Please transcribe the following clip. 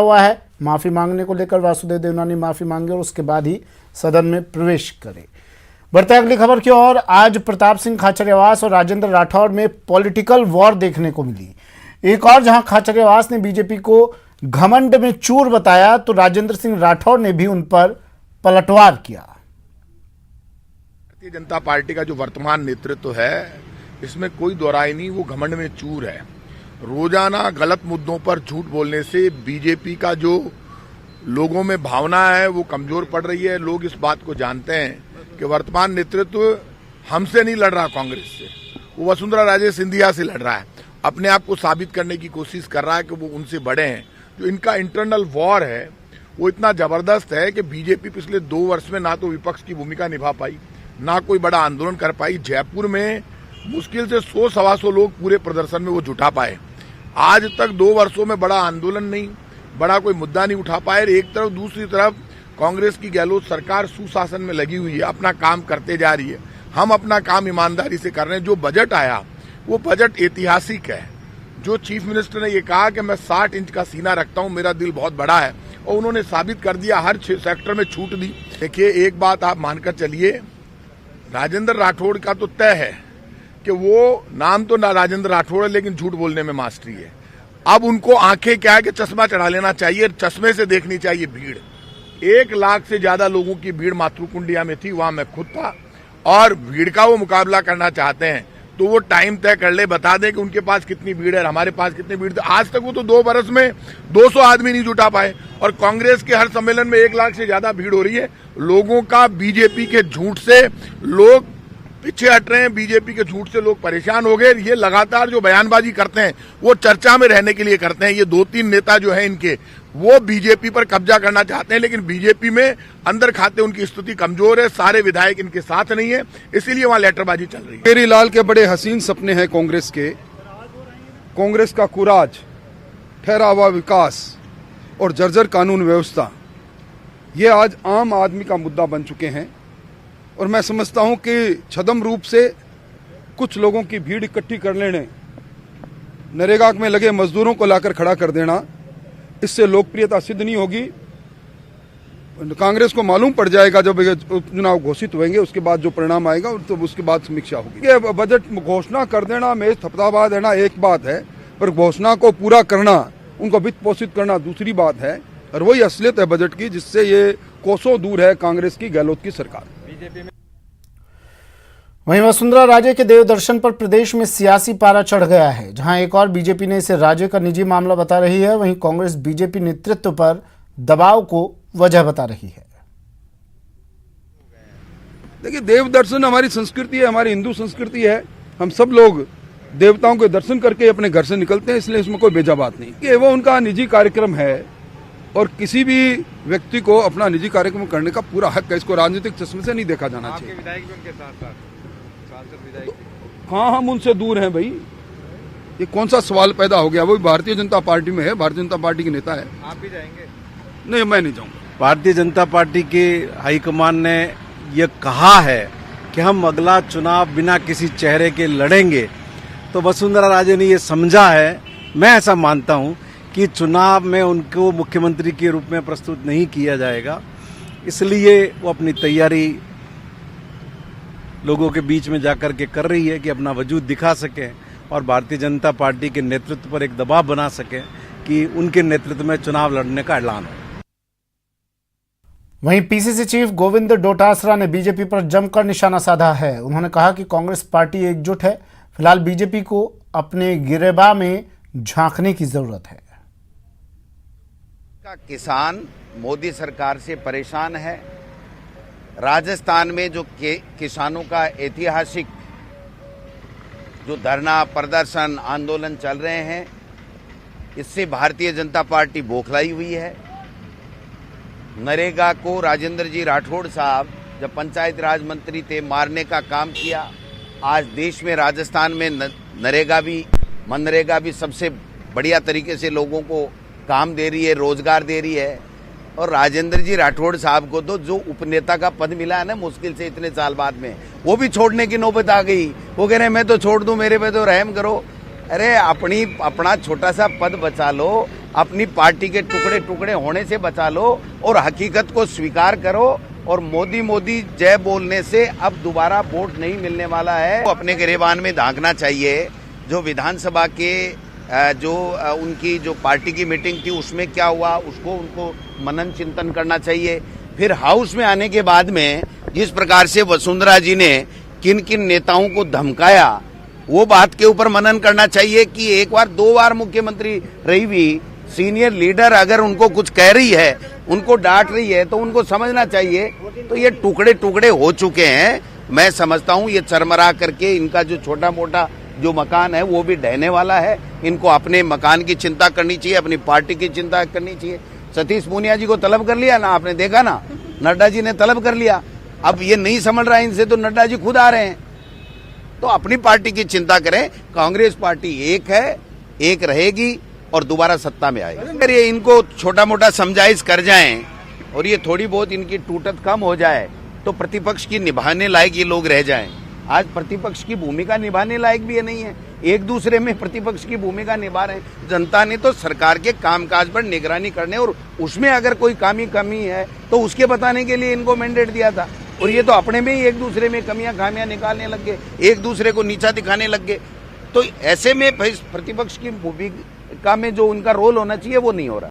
हुआ है। माफी मांगने को लेकर वासुदेव देवनानी माफी मांगे और उसके बाद ही सदन में प्रवेश करे। बढ़ते अगली खबर की ओर। आज प्रताप सिंह खाचरियावास और राजेंद्र राठौड़ में पॉलिटिकल वॉर देखने को मिली। एक और जहां खाचरियावास ने बीजेपी को घमंड में चूर बताया तो राजेंद्र सिंह राठौड़ ने भी उन पर पलटवार किया। भारतीय जनता पार्टी का जो वर्तमान नेतृत्व है इसमें कोई दोहराई नहीं, वो घमंड में चूर है। रोजाना गलत मुद्दों पर झूठ बोलने से बीजेपी का जो लोगों में भावना है वो कमजोर पड़ रही है। लोग इस बात को जानते हैं कि वर्तमान नेतृत्व हमसे नहीं लड़ रहा, कांग्रेस से, वो वसुंधरा राजे सिंधिया से लड़ रहा है। अपने आप को साबित करने की कोशिश कर रहा है कि वो उनसे बड़े हैं। जो इनका इंटरनल वॉर है वो इतना जबरदस्त है कि बीजेपी पिछले 2 वर्ष में ना तो विपक्ष की भूमिका निभा पाई, ना कोई बड़ा आंदोलन कर पाई। जयपुर में मुश्किल से 100-125 लोग पूरे प्रदर्शन में वो जुटा पाए। आज तक 2 वर्षों में बड़ा आंदोलन नहीं, बड़ा कोई मुद्दा नहीं उठा पाए। एक तरफ, दूसरी तरफ कांग्रेस की गहलोत सरकार सुशासन में लगी हुई है, अपना काम करते जा रही है। हम अपना काम ईमानदारी से कर रहे हैं। जो बजट आया वो बजट ऐतिहासिक है। जो चीफ मिनिस्टर ने ये कहा कि मैं 60 इंच का सीना रखता हूं, मेरा दिल बहुत बड़ा है, और उन्होंने साबित कर दिया। हर सेक्टर में छूट दी। देखिए, एक बात आप मानकर चलिए, राजेंद्र राठौड़ का तो तय है कि वो नाम तो ना राजेंद्र राठौड़ है लेकिन झूठ बोलने में मास्टरी है। अब उनको आंखें क्या है कि चश्मा चढ़ा लेना चाहिए, चश्मे से देखनी चाहिए भीड़। 1 लाख से ज्यादा लोगों की भीड़ मातृकुंडिया में थी, वहां मैं खुद था, और भीड़ का वो मुकाबला करना चाहते हैं तो वो टाइम तय कर ले, बता दें कि उनके पास कितनी भीड़ है, हमारे पास कितनी भीड़ थी। आज तक वो तो 2 बरस में 200 आदमी नहीं जुटा पाए, और कांग्रेस के हर सम्मेलन में 1 लाख से ज्यादा भीड़ हो रही है। लोगों का बीजेपी के झूठ से लोग पीछे हट रहे हैं, बीजेपी के झूठ से लोग परेशान हो गए। ये लगातार जो बयानबाजी करते हैं वो चर्चा में रहने के लिए करते हैं। ये 2-3 नेता जो हैं इनके, वो बीजेपी पर कब्जा करना चाहते हैं, लेकिन बीजेपी में अंदर खाते उनकी स्थिति कमजोर है। सारे विधायक इनके साथ नहीं है, इसीलिए वहां लेटरबाजी चल रही है। केरी लाल के बड़े हसीन सपने हैं कांग्रेस के। कांग्रेस का कुराज, ठहरा हुआ विकास और जर्जर कानून व्यवस्था, ये आज आम आदमी का मुद्दा बन चुके हैं। और मैं समझता हूं कि छद्म रूप से कुछ लोगों की भीड़ इकट्ठी कर लेने, नरेगा में लगे मजदूरों को लाकर खड़ा कर देना, इससे लोकप्रियता सिद्ध नहीं होगी। कांग्रेस को मालूम पड़ जाएगा जब उपचुनाव घोषित होंगे, उसके बाद जो परिणाम आएगा तो उसके बाद समीक्षा होगी। ये बजट घोषणा कर देना, मेज थपथपा देना एक बात है, पर घोषणा को पूरा करना, उनको वित्त पोषित करना दूसरी बात है। और वही असलियत है बजट की, जिससे ये कोसों दूर है कांग्रेस की, गहलोत की सरकार। वहीं वसुंधरा राजे के देव दर्शन पर प्रदेश में सियासी पारा चढ़ गया है। जहां एक और बीजेपी ने इसे राजे का निजी मामला बता रही है, वहीं कांग्रेस बीजेपी नेतृत्व पर दबाव को वजह बता रही है। देखिए, देव दर्शन हमारी संस्कृति है, हमारी हिंदू संस्कृति है। हम सब लोग देवताओं के दर्शन करके अपने घर से निकलते हैं, इसलिए इसमें कोई बेजा बात नहीं। ये वो उनका निजी कार्यक्रम है और किसी भी व्यक्ति को अपना निजी कार्यक्रम करने का पूरा हक है। इसको राजनीतिक चश्मे से नहीं देखा जाना चाहिए। विधायक भी उनके साथ सांसद विधायक। हाँ, हम उनसे दूर हैं भाई। ये कौन सा सवाल पैदा हो गया? वो भारतीय जनता पार्टी में है, भारतीय जनता पार्टी के नेता है। आप भी जाएंगे? नहीं, मैं नहीं जाऊंगा। भारतीय जनता पार्टी के हाईकमान ने ये कहा है कि हम अगला चुनाव बिना किसी चेहरे के लड़ेंगे, तो वसुंधरा राजे ने ये समझा है, मैं ऐसा मानता हूं, कि चुनाव में उनको मुख्यमंत्री के रूप में प्रस्तुत नहीं किया जाएगा। इसलिए वो अपनी तैयारी लोगों के बीच में जाकर के कर रही है कि अपना वजूद दिखा सके और भारतीय जनता पार्टी के नेतृत्व पर एक दबाव बना सके कि उनके नेतृत्व में चुनाव लड़ने का ऐलान हो। वहीं पीसीसी चीफ गोविंद डोटासरा ने बीजेपी पर जमकर निशाना साधा है। उन्होंने कहा कि कांग्रेस पार्टी एकजुट है, फिलहाल बीजेपी को अपने गिरेबान में झांकने की जरूरत है। किसान मोदी सरकार से परेशान है। राजस्थान में जो किसानों का ऐतिहासिक जो धरना, प्रदर्शन, आंदोलन चल रहे हैं, इससे भारतीय जनता पार्टी बौखलाई हुई है। नरेगा को राजेंद्र जी राठौड़ साहब जब पंचायत राज मंत्री थे, मारने का काम किया। आज देश में, राजस्थान में मनरेगा भी सबसे बढ़िया तरीके से लोगों को काम दे रही है, रोजगार दे रही है। और राजेंद्र जी राठौड़ साहब को तो जो उपनेता का पद मिला है ना, मुश्किल से इतने साल बाद में, वो भी छोड़ने की नौबत आ गई। वो कह रहे हैं मैं तो छोड़ दूं, मेरे पे तो रहम करो। अरे अपना छोटा सा पद बचा लो, अपनी पार्टी के टुकड़े टुकड़े होने से बचा लो और हकीकत को स्वीकार करो। और मोदी मोदी जय बोलने से अब दोबारा वोट नहीं मिलने वाला है। तो अपने गिरेबान में झांकना चाहिए। जो विधानसभा के जो उनकी जो पार्टी की मीटिंग थी उसमें क्या हुआ उसको उनको मनन चिंतन करना चाहिए। फिर हाउस में आने के बाद में जिस प्रकार से वसुंधरा जी ने किन किन नेताओं को धमकाया वो बात के ऊपर मनन करना चाहिए कि एक बार 2 बार मुख्यमंत्री रही हुई सीनियर लीडर अगर उनको कुछ कह रही है, उनको डांट रही है, तो उनको समझना चाहिए। तो ये टुकड़े टुकड़े हो चुके हैं। मैं समझता हूँ ये चरमरा करके इनका जो छोटा मोटा जो मकान है वो भी ढहने वाला है। इनको अपने मकान की चिंता करनी चाहिए, अपनी पार्टी की चिंता करनी चाहिए। सतीश पूनिया जी को तलब कर लिया ना, आपने देखा ना, नड्डा जी ने तलब कर लिया। अब ये नहीं समझ रहा है इनसे, तो नड्डा जी खुद आ रहे हैं। तो अपनी पार्टी की चिंता करें। कांग्रेस पार्टी एक है, एक रहेगी और दोबारा सत्ता में आएगी। अगर ये इनको छोटा मोटा समझाइश कर जाएं और ये थोड़ी बहुत इनकी टूटत कम हो जाए तो प्रतिपक्ष की निभाने लायक ये लोग रह जाएं। आज प्रतिपक्ष की भूमिका निभाने लायक भी ये नहीं है। एक दूसरे में प्रतिपक्ष की भूमिका निभा रहे हैं। जनता ने तो सरकार के कामकाज पर निगरानी करने और उसमें अगर कोई कमी है तो उसके बताने के लिए इनको मैंडेट दिया था। और ये तो अपने में ही एक दूसरे में कमियां खामियां निकालने लग गए, एक दूसरे को नीचा दिखाने लग गए। तो ऐसे में प्रतिपक्ष की भूमिका में जो उनका रोल होना चाहिए वो नहीं हो रहा है।